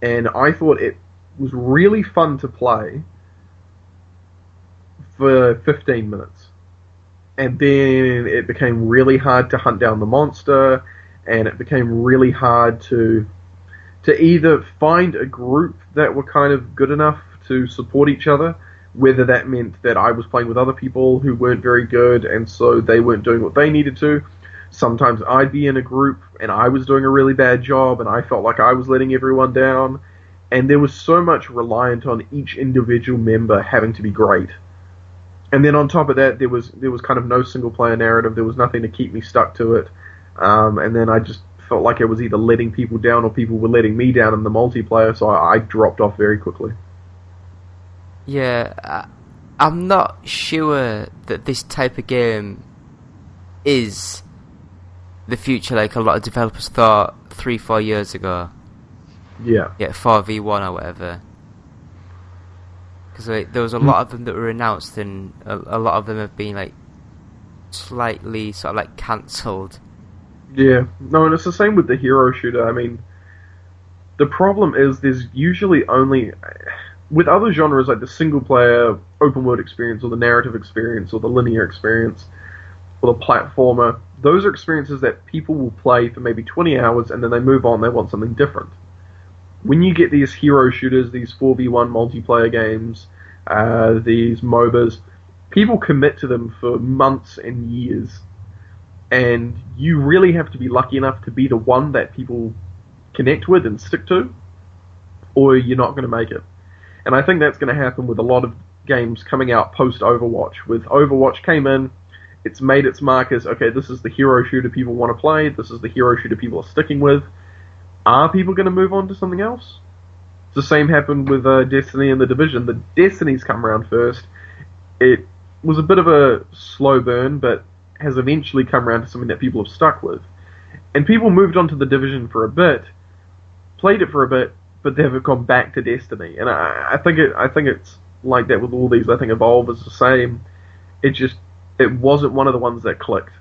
and I thought it was really fun to play for 15 minutes. And then it became really hard to hunt down the monster, and it became really hard to either find a group that were kind of good enough to support each other, whether that meant that I was playing with other people who weren't very good, and so they weren't doing what they needed to. Sometimes I'd be in a group, and I was doing a really bad job, and I felt like I was letting everyone down. And there was so much reliant on each individual member having to be great. And then on top of that, there was kind of no single-player narrative. There was nothing to keep me stuck to it. And then I just felt like I was either letting people down or people were letting me down in the multiplayer, so I dropped off very quickly. Yeah, I'm not sure that this type of game is the future like a lot of developers thought 3-4 years ago. Yeah, 4v1 or whatever. Because there was a lot of them that were announced, and a lot of them have been like slightly sort of like cancelled. Yeah, no, and it's the same with the hero shooter. I mean, the problem is there's usually only, with other genres like the single player open world experience or the narrative experience or the linear experience or the platformer, those are experiences that people will play for maybe 20 hours and then they move on, they want something different. When you get these hero shooters, these 4v1 multiplayer games, these MOBAs, people commit to them for months and years. And you really have to be lucky enough to be the one that people connect with and stick to, or you're not going to make it. And I think that's going to happen with a lot of games coming out post-Overwatch. With Overwatch came in, it's made its mark as, okay, this is the hero shooter people want to play, this is the hero shooter people are sticking with. Are people going to move on to something else? The same happened with Destiny and The Division. The Destiny's come around first. It was a bit of a slow burn, but has eventually come around to something that people have stuck with. And people moved on to The Division for a bit, played it for a bit, but they haven't gone back to Destiny. And I think it's like that with all these. I think Evolve is the same. It wasn't one of the ones that clicked.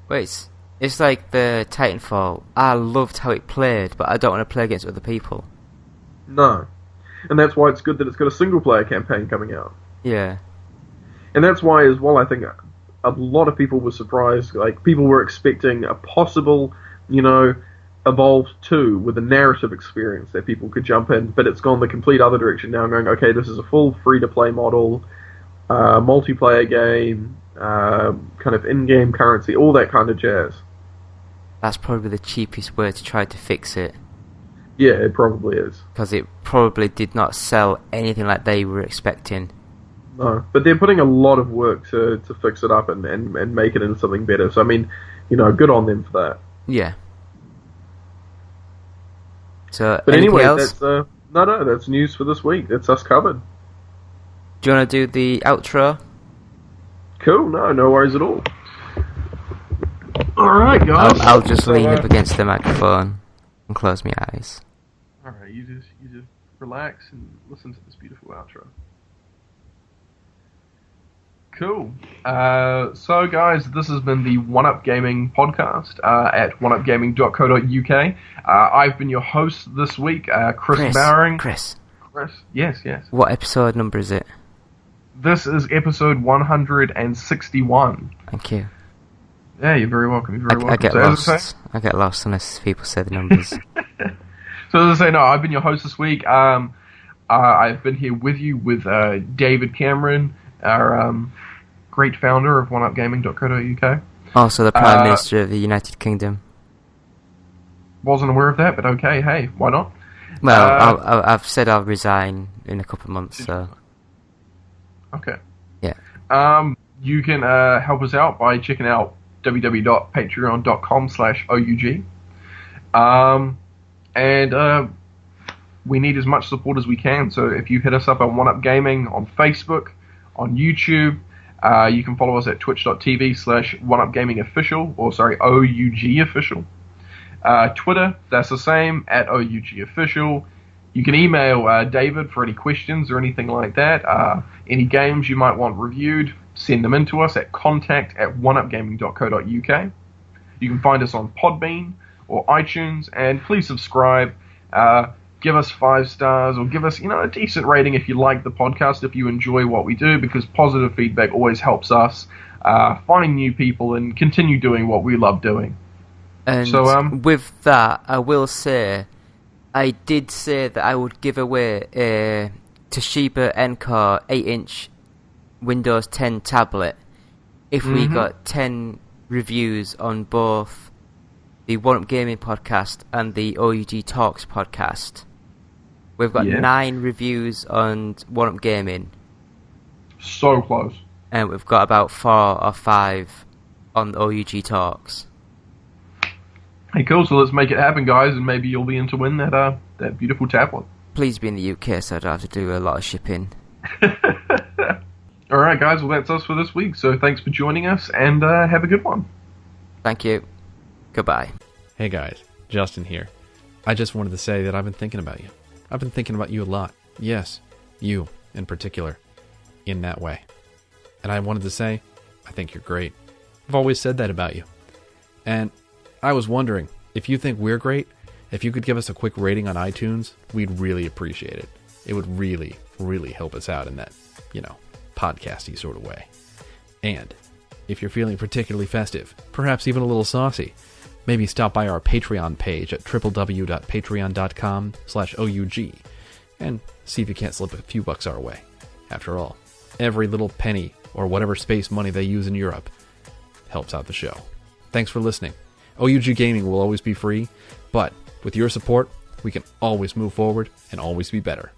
Wait, it's like the Titanfall. I loved how it played, but I don't want to play against other people. No. And that's why it's good that it's got a single-player campaign coming out. Yeah. And that's why, as well, I think a lot of people were surprised. Like, people were expecting a possible, Evolve 2 with a narrative experience that people could jump in, but it's gone the complete other direction now, going, okay, this is a full free-to-play model, multiplayer game, kind of in-game currency, all that kind of jazz. That's probably the cheapest way to try to fix it. Yeah, it probably is. Because it probably did not sell anything like they were expecting. No, but they're putting a lot of work to fix it up and make it into something better. So, I mean, good on them for that. Yeah. So, but anyway, else? That's news for this week. That's us covered. Do you want to do the outro? Cool, no worries at all. Alright, guys. I'll just lean up against the microphone and close my eyes. Alright, you just relax and listen to this beautiful outro. Cool. So, guys, this has been the One Up Gaming podcast at oneupgaming.co.uk. I've been your host this week, Chris Bowering. Chris. Yes. What episode number is it? This is episode 161. Thank you. Yeah, you're very welcome. I get lost. I get lost unless people say the numbers. So as I say, no, I've been your host this week. I've been here with you with David Cameron, our great founder of oneupgaming.co.uk. Also the Prime Minister of the United Kingdom. Wasn't aware of that, but okay, hey, why not? Well, I've said I'll resign in a couple of months, so... Okay. Yeah. You can help us out by checking out www.patreon.com/OUG. And we need as much support as we can, so if you hit us up on OneUp Gaming on Facebook, on YouTube, you can follow us at twitch.tv/OneUpGamingOfficial, OUG Official. Twitter, that's the same, at OUG Official. You can email David for any questions or anything like that. Any games you might want reviewed, send them in to us at contact@oneupgaming.co.uk. You can find us on Podbean or iTunes, and please subscribe. Give us 5 stars, or give us, a decent rating if you like the podcast, if you enjoy what we do, because positive feedback always helps us find new people and continue doing what we love doing. And so, with that, I will say, I did say that I would give away a Toshiba Encore 8-inch Windows 10 tablet if we got 10 reviews on both the One Up Gaming podcast and the OUG Talks podcast. We've got 9 reviews on One Up Gaming. So close. And we've got about 4 or 5 on the OUG Talks. Hey, cool. So let's make it happen, guys, and maybe you'll be in to win that beautiful tablet. Please be in the UK so I don't have to do a lot of shipping. All right, guys. Well, that's us for this week. So thanks for joining us, and have a good one. Thank you. Goodbye. Hey, guys. Justin here. I just wanted to say that I've been thinking about you. I've been thinking about you a lot. Yes, you in particular, in that way. And I wanted to say, I think you're great. I've always said that about you. And I was wondering, if you think we're great, if you could give us a quick rating on iTunes, we'd really appreciate it. It would really, really help us out in that, podcasty sort of way. And if you're feeling particularly festive, perhaps even a little saucy, maybe stop by our Patreon page at www.patreon.com/OUG and see if you can't slip a few bucks our way. After all, every little penny or whatever space money they use in Europe helps out the show. Thanks for listening. OUG Gaming will always be free, but with your support, we can always move forward and always be better.